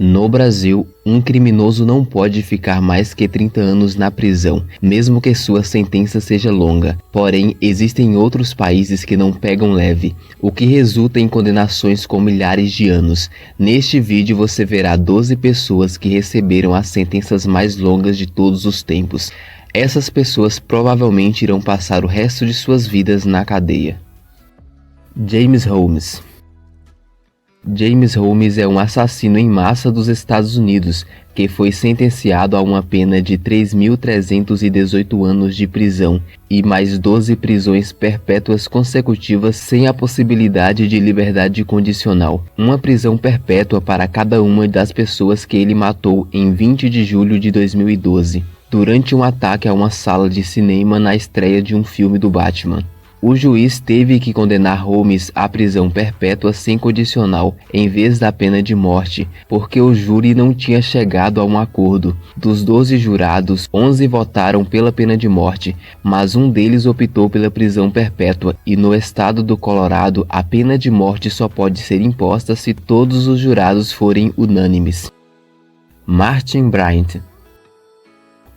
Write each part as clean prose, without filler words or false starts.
No Brasil, um criminoso não pode ficar mais que 30 anos na prisão, mesmo que sua sentença seja longa. Porém, existem outros países que não pegam leve, o que resulta em condenações com milhares de anos. Neste vídeo você verá 12 pessoas que receberam as sentenças mais longas de todos os tempos. Essas pessoas provavelmente irão passar o resto de suas vidas na cadeia. James Holmes. James Holmes é um assassino em massa dos Estados Unidos, que foi sentenciado a uma pena de 3.318 anos de prisão e mais 12 prisões perpétuas consecutivas sem a possibilidade de liberdade condicional. Uma prisão perpétua para cada uma das pessoas que ele matou em 20 de julho de 2012, durante um ataque a uma sala de cinema na estreia de um filme do Batman. O juiz teve que condenar Holmes à prisão perpétua sem condicional, em vez da pena de morte, porque o júri não tinha chegado a um acordo. Dos 12 jurados, 11 votaram pela pena de morte, mas um deles optou pela prisão perpétua, e no estado do Colorado, a pena de morte só pode ser imposta se todos os jurados forem unânimes. Martin Bryant.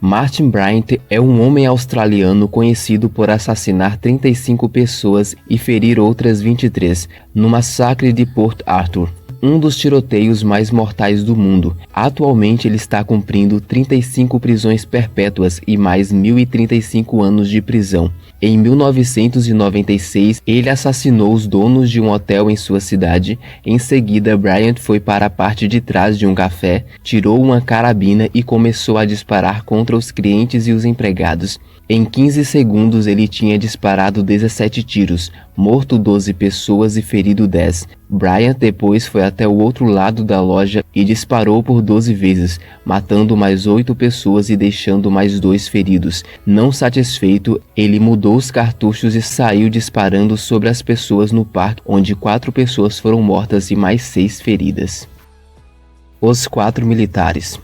Martin Bryant é um homem australiano conhecido por assassinar 35 pessoas e ferir outras 23, no massacre de Port Arthur, um dos tiroteios mais mortais do mundo. Atualmente ele está cumprindo 35 prisões perpétuas e mais 1.035 anos de prisão. Em 1996, ele assassinou os donos de um hotel em sua cidade. Em seguida, Bryant foi para a parte de trás de um café, tirou uma carabina e começou a disparar contra os clientes e os empregados. Em 15 segundos, ele tinha disparado 17 tiros, morto 12 pessoas e ferido 10. Bryant depois foi até o outro lado da loja e disparou por 12 vezes, matando mais 8 pessoas e deixando mais 2 feridos. Não satisfeito, ele mudou os cartuchos e saiu disparando sobre as pessoas no parque, onde 4 pessoas foram mortas e mais 6 feridas. Os 4 militares.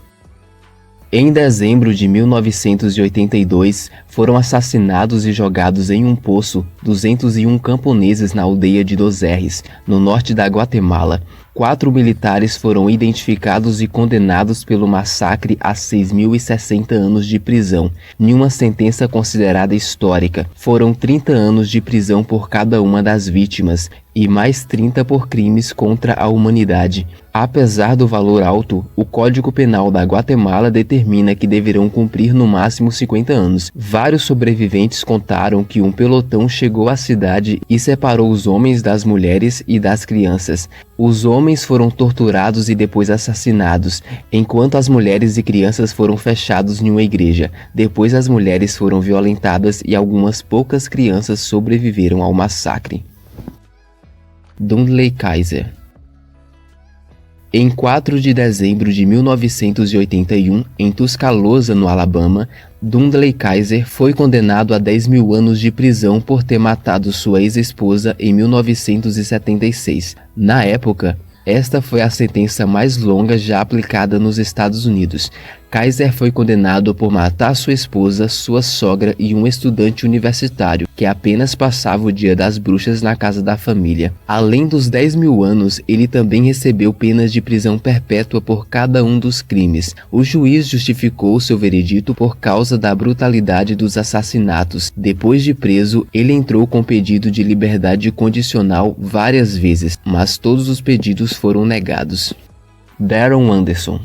Em dezembro de 1982, foram assassinados e jogados em um poço 201 camponeses na aldeia de Dos R's, no norte da Guatemala. 4 militares foram identificados e condenados pelo massacre a 6.060 anos de prisão, em uma sentença considerada histórica. Foram 30 anos de prisão por cada uma das vítimas e mais 30 por crimes contra a humanidade. Apesar do valor alto, o Código Penal da Guatemala determina que deverão cumprir no máximo 50 anos. Vários sobreviventes contaram que um pelotão chegou à cidade e separou os homens das mulheres e das crianças. Os homens foram torturados e depois assassinados, enquanto as mulheres e crianças foram fechados em uma igreja. Depois as mulheres foram violentadas e algumas poucas crianças sobreviveram ao massacre. Dudley Kaiser. Em 4 de dezembro de 1981, em Tuscaloosa, no Alabama, Dudley Kaiser foi condenado a 10.000 anos de prisão por ter matado sua ex-esposa em 1976. Na época, esta foi a sentença mais longa já aplicada nos Estados Unidos. Kaiser foi condenado por matar sua esposa, sua sogra e um estudante universitário que apenas passava o Dia das Bruxas na casa da família. Além dos 10.000 anos, ele também recebeu penas de prisão perpétua por cada um dos crimes. O juiz justificou seu veredito por causa da brutalidade dos assassinatos. Depois de preso, ele entrou com pedido de liberdade condicional várias vezes, mas todos os pedidos foram negados. Darren Anderson.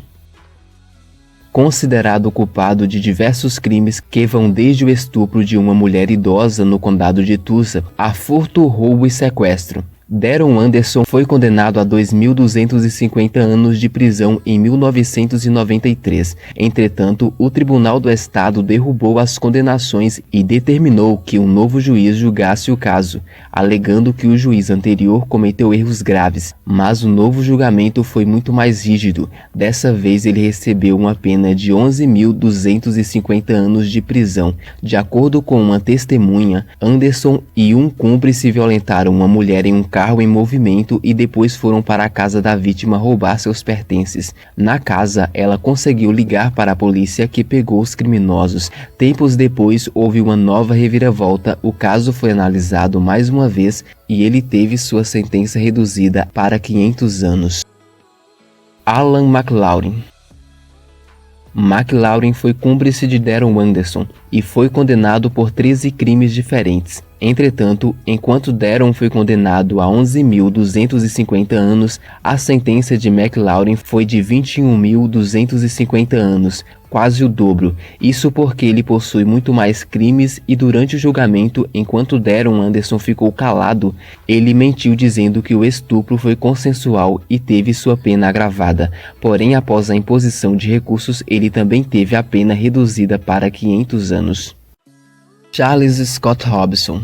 Considerado culpado de diversos crimes que vão desde o estupro de uma mulher idosa no condado de Tulsa a furto, roubo e sequestro, Darren Anderson foi condenado a 2.250 anos de prisão em 1993. Entretanto, o Tribunal do Estado derrubou as condenações e determinou que um novo juiz julgasse o caso, alegando que o juiz anterior cometeu erros graves, mas o novo julgamento foi muito mais rígido. Dessa vez ele recebeu uma pena de 11.250 anos de prisão. De acordo com uma testemunha, Anderson e um cúmplice violentaram uma mulher em um carro em movimento e depois foram para a casa da vítima roubar seus pertences. Na casa, ela conseguiu ligar para a polícia, que pegou os criminosos. Tempos depois, houve uma nova reviravolta. O caso foi analisado mais uma vez e ele teve sua sentença reduzida para 500 anos. Alan McLaurin. McLaurin foi cúmplice de Darren Anderson e foi condenado por 13 crimes diferentes. Entretanto, enquanto Darren foi condenado a 11.250 anos, a sentença de McLaurin foi de 21.250 anos, quase o dobro. Isso porque ele possui muito mais crimes e durante o julgamento, enquanto Darren Anderson ficou calado, ele mentiu dizendo que o estupro foi consensual e teve sua pena agravada. Porém, após a imposição de recursos, ele também teve a pena reduzida para 500 anos. Charles Scott Robinson.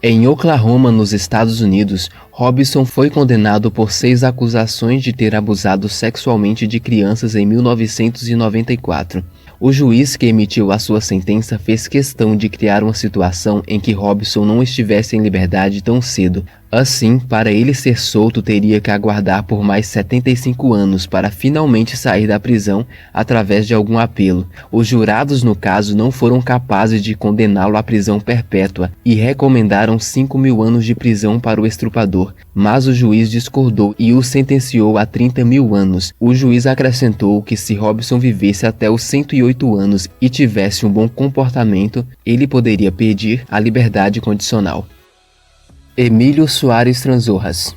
Em Oklahoma, nos Estados Unidos, Robinson foi condenado por 6 acusações de ter abusado sexualmente de crianças em 1994. O juiz que emitiu a sua sentença fez questão de criar uma situação em que Robinson não estivesse em liberdade tão cedo. Assim, para ele ser solto, teria que aguardar por mais 75 anos para finalmente sair da prisão através de algum apelo. Os jurados, no caso, não foram capazes de condená-lo à prisão perpétua e recomendaram 5.000 anos de prisão para o estrupador, mas o juiz discordou e o sentenciou a 30.000 anos. O juiz acrescentou que se Robinson vivesse até os 108 anos e tivesse um bom comportamento, ele poderia pedir a liberdade condicional. Emílio Soares Transorras.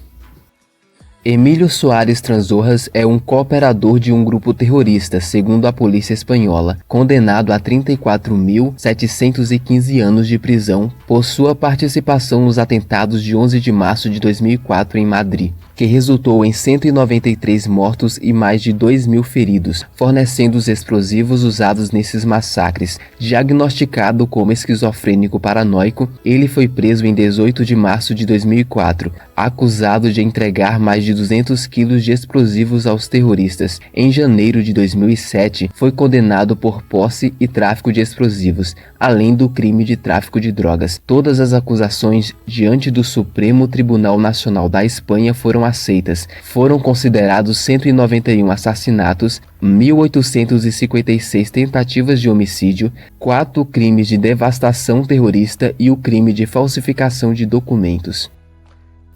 Emílio Soares Transorras é um cooperador de um grupo terrorista, segundo a polícia espanhola, condenado a 34.715 anos de prisão por sua participação nos atentados de 11 de março de 2004 em Madrid, que resultou em 193 mortos e mais de 2.000 feridos, fornecendo os explosivos usados nesses massacres. Diagnosticado como esquizofrênico paranoico, ele foi preso em 18 de março de 2004, acusado de entregar mais de 200 quilos de explosivos aos terroristas. Em janeiro de 2007, foi condenado por posse e tráfico de explosivos, além do crime de tráfico de drogas. Todas as acusações diante do Supremo Tribunal Nacional da Espanha foram aceitas. Foram considerados 191 assassinatos, 1.856 tentativas de homicídio, 4 crimes de devastação terrorista e o crime de falsificação de documentos.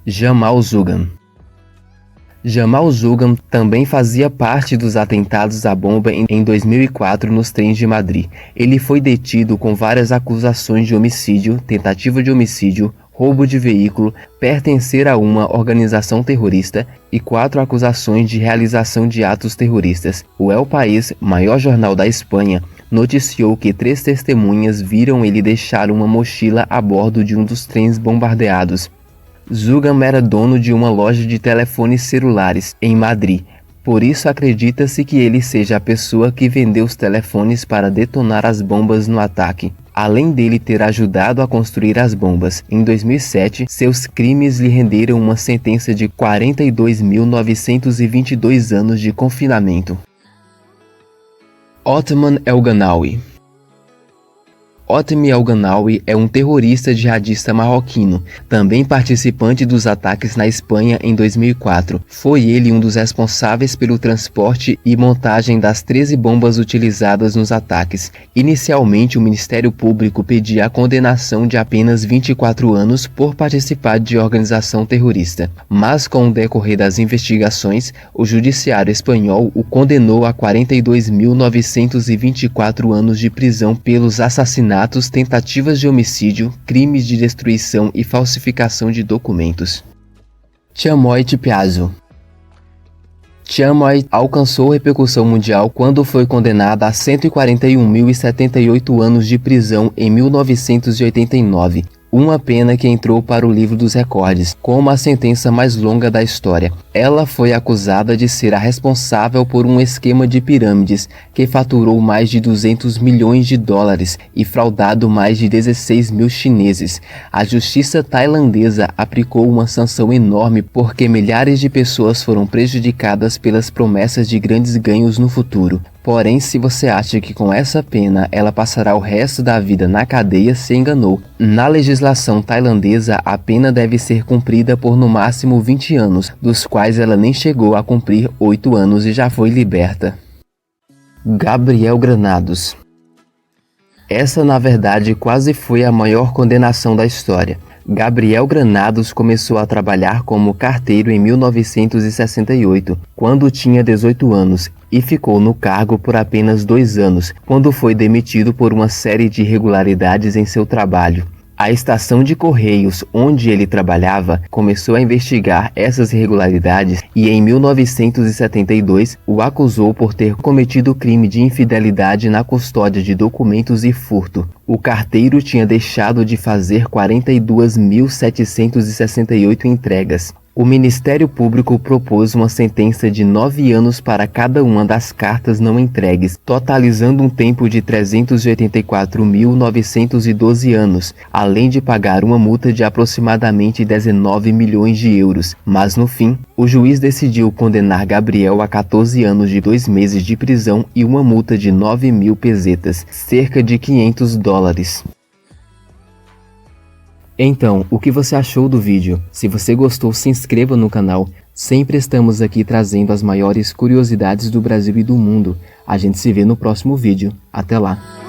Jamal Zugam. Jamal Zugam também fazia parte dos atentados à bomba em 2004 nos trens de Madrid. Ele foi detido com várias acusações de homicídio, tentativa de homicídio, roubo de veículo, pertencer a uma organização terrorista e 4 acusações de realização de atos terroristas. O El País, maior jornal da Espanha, noticiou que 3 testemunhas viram ele deixar uma mochila a bordo de um dos trens bombardeados. Zugam era dono de uma loja de telefones celulares em Madrid. Por isso acredita-se que ele seja a pessoa que vendeu os telefones para detonar as bombas no ataque. Além dele ter ajudado a construir as bombas, em 2007, seus crimes lhe renderam uma sentença de 42.922 anos de confinamento. Othman El-Ganawi. Othman El-Ganawi é um terrorista jihadista marroquino, também participante dos ataques na Espanha em 2004. Foi ele um dos responsáveis pelo transporte e montagem das 13 bombas utilizadas nos ataques. Inicialmente, o Ministério Público pedia a condenação de apenas 24 anos por participar de organização terrorista, mas com o decorrer das investigações, o judiciário espanhol o condenou a 42.924 anos de prisão pelos assassinatos, tentativas de homicídio, crimes de destruição e falsificação de documentos. Chamoy Piazzo. Chamoy alcançou repercussão mundial quando foi condenada a 141.078 anos de prisão em 1989. Uma pena que entrou para o livro dos recordes, como a sentença mais longa da história. Ela foi acusada de ser a responsável por um esquema de pirâmides que faturou mais de 200 milhões de dólares e fraudado mais de 16 mil chineses. A justiça tailandesa aplicou uma sanção enorme porque milhares de pessoas foram prejudicadas pelas promessas de grandes ganhos no futuro. Porém, se você acha que com essa pena ela passará o resto da vida na cadeia, se enganou. Na legislação tailandesa, a pena deve ser cumprida por no máximo 20 anos, dos quais ela nem chegou a cumprir 8 anos e já foi liberta. Gabriel Granados. Essa, na verdade, quase foi a maior condenação da história. Gabriel Granados começou a trabalhar como carteiro em 1968, quando tinha 18 anos, e ficou no cargo por apenas 2 anos, quando foi demitido por uma série de irregularidades em seu trabalho. A estação de Correios, onde ele trabalhava, começou a investigar essas irregularidades e em 1972 o acusou por ter cometido crime de infidelidade na custódia de documentos e furto. O carteiro tinha deixado de fazer 42.768 entregas. O Ministério Público propôs uma sentença de 9 anos para cada uma das cartas não entregues, totalizando um tempo de 384.912 anos, além de pagar uma multa de aproximadamente 19 milhões de euros. Mas no fim, o juiz decidiu condenar Gabriel a 14 anos de 2 meses de prisão e uma multa de 9.000 pesetas, cerca de $500. Então, o que você achou do vídeo? Se você gostou, se inscreva no canal. Sempre estamos aqui trazendo as maiores curiosidades do Brasil e do mundo. A gente se vê no próximo vídeo. Até lá!